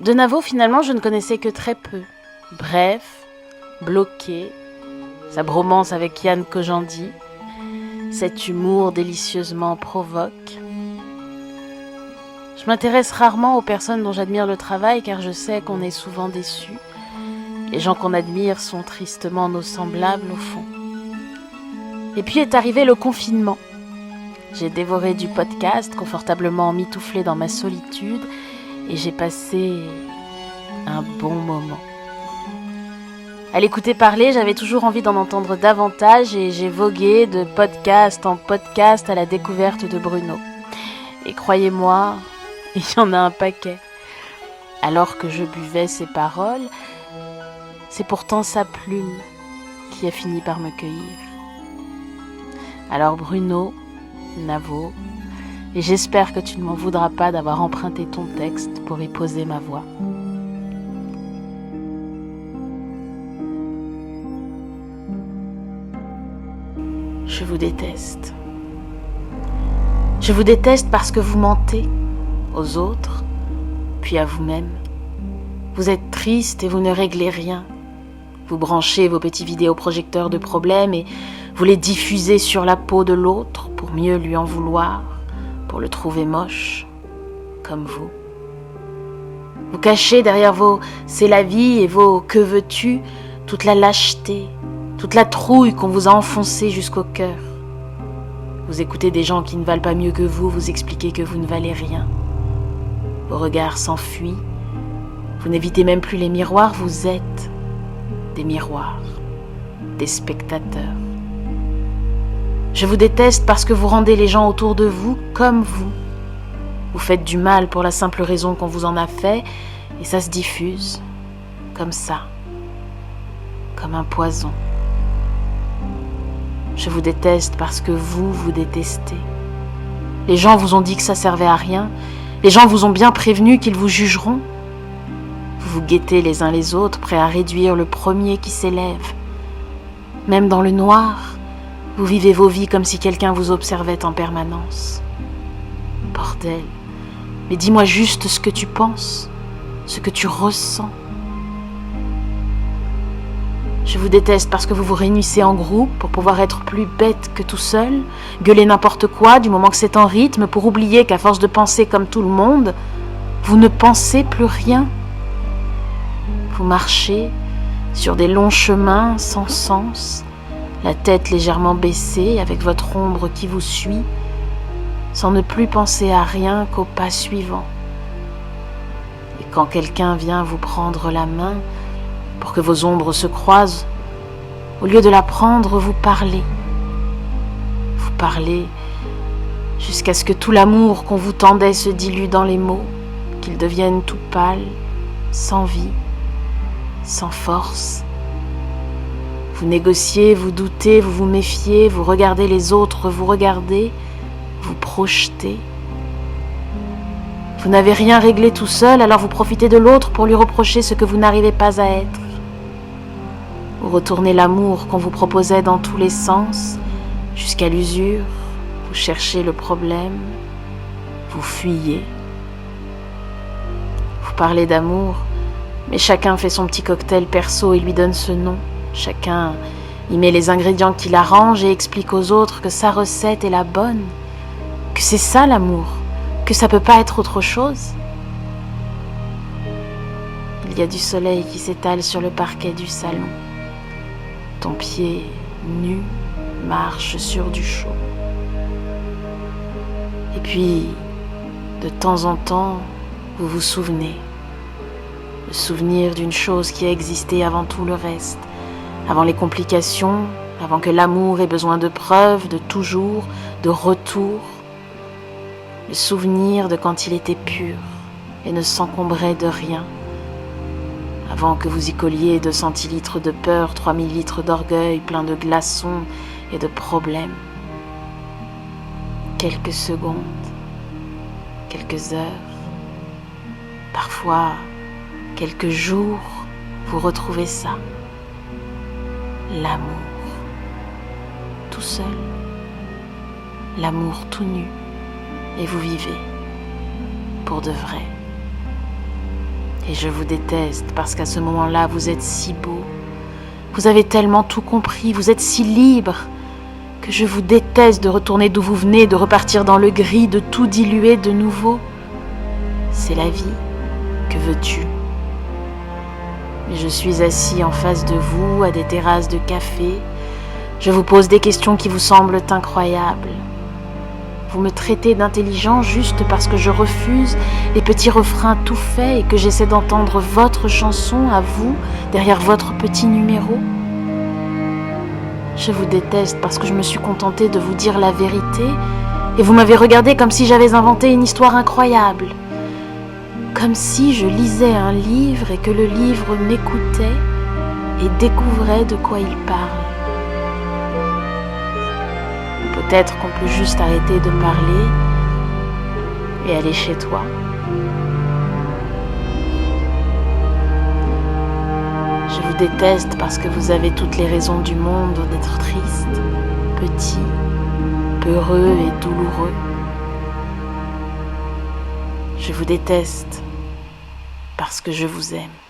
De Navo, finalement, je ne connaissais que très peu. Bref, bloqué, sa bromance avec Yann Kojandi, cet humour délicieusement provoque. Je m'intéresse rarement aux personnes dont j'admire le travail car je sais qu'on est souvent déçus. Les gens qu'on admire sont tristement nos semblables au fond. Et puis est arrivé le confinement. J'ai dévoré du podcast, confortablement mitouflé dans ma solitude, et j'ai passé un bon moment. À l'écouter parler, j'avais toujours envie d'en entendre davantage et j'ai vogué de podcast en podcast à la découverte de Bruno. Et croyez-moi, il y en a un paquet. Alors que je buvais ses paroles, c'est pourtant sa plume qui a fini par me cueillir. Alors Bruno, Navo, et j'espère que tu ne m'en voudras pas d'avoir emprunté ton texte pour y poser ma voix. Je vous déteste. Je vous déteste parce que vous mentez aux autres, puis à vous-même. Vous êtes triste et vous ne réglez rien. Vous branchez vos petits vidéoprojecteurs de problèmes et vous les diffusez sur la peau de l'autre pour mieux lui en vouloir, pour le trouver moche, comme vous. Vous cachez derrière vos « c'est la vie » et vos « que veux-tu » toute la lâcheté, toute la trouille qu'on vous a enfoncée jusqu'au cœur. Vous écoutez des gens qui ne valent pas mieux que vous expliquer que vous ne valez rien. Vos regards s'enfuient, vous n'évitez même plus les miroirs, vous êtes des miroirs, des spectateurs. Je vous déteste parce que vous rendez les gens autour de vous comme vous. Vous faites du mal pour la simple raison qu'on vous en a fait et ça se diffuse, comme ça, comme un poison. Je vous déteste parce que vous détestez. Les gens vous ont dit que ça servait à rien, les gens vous ont bien prévenu qu'ils vous jugeront. Vous vous guettez les uns les autres, prêts à réduire le premier qui s'élève. Même dans le noir, vous vivez vos vies comme si quelqu'un vous observait en permanence. Bordel, mais dis-moi juste ce que tu penses, ce que tu ressens. Je vous déteste parce que vous vous réunissez en groupe pour pouvoir être plus bête que tout seul, gueuler n'importe quoi du moment que c'est en rythme pour oublier qu'à force de penser comme tout le monde, vous ne pensez plus rien. Vous marchez sur des longs chemins sans sens, la tête légèrement baissée avec votre ombre qui vous suit, sans ne plus penser à rien qu'au pas suivant. Et quand quelqu'un vient vous prendre la main pour que vos ombres se croisent, au lieu de la prendre, vous parlez. Vous parlez jusqu'à ce que tout l'amour qu'on vous tendait se dilue dans les mots, qu'ils deviennent tout pâles, sans vie, sans force. Vous négociez, vous doutez, vous vous méfiez, vous regardez les autres, vous regardez, vous projetez. Vous n'avez rien réglé tout seul, alors vous profitez de l'autre pour lui reprocher ce que vous n'arrivez pas à être. Vous retournez l'amour qu'on vous proposait dans tous les sens, jusqu'à l'usure, vous cherchez le problème, vous fuyez. Vous parlez d'amour, mais chacun fait son petit cocktail perso et lui donne ce nom. Chacun y met les ingrédients qui l'arrangent et explique aux autres que sa recette est la bonne, que c'est ça l'amour, que ça peut pas être autre chose. Il y a du soleil qui s'étale sur le parquet du salon. Ton pied nu marche sur du chaud. Et puis, de temps en temps, vous vous souvenez. Le souvenir d'une chose qui a existé avant tout le reste, avant les complications, avant que l'amour ait besoin de preuves, de toujours, de retour. Le souvenir de quand il était pur et ne s'encombrait de rien. Avant que vous y colliez 2 centilitres de peur, 3000 litres d'orgueil, plein de glaçons et de problèmes. Quelques secondes, quelques heures, parfois quelques jours, vous retrouvez ça. L'amour, tout seul. L'amour tout nu. Et vous vivez pour de vrai. Et je vous déteste parce qu'à ce moment-là, vous êtes si beau. Vous avez tellement tout compris, vous êtes si libre que je vous déteste de retourner d'où vous venez, de repartir dans le gris, de tout diluer de nouveau. C'est la vie. Que veux-tu ? Je suis assis en face de vous, à des terrasses de café. Je vous pose des questions qui vous semblent incroyables. Vous me traitez d'intelligent juste parce que je refuse les petits refrains tout faits et que j'essaie d'entendre votre chanson à vous, derrière votre petit numéro. Je vous déteste parce que je me suis contentée de vous dire la vérité et vous m'avez regardé comme si j'avais inventé une histoire incroyable. Comme si je lisais un livre et que le livre m'écoutait et découvrait de quoi il parle. Peut-être qu'on peut juste arrêter de parler et aller chez toi. Je vous déteste parce que vous avez toutes les raisons du monde d'être triste, petit, peureux et douloureux. Je vous déteste parce que je vous aime.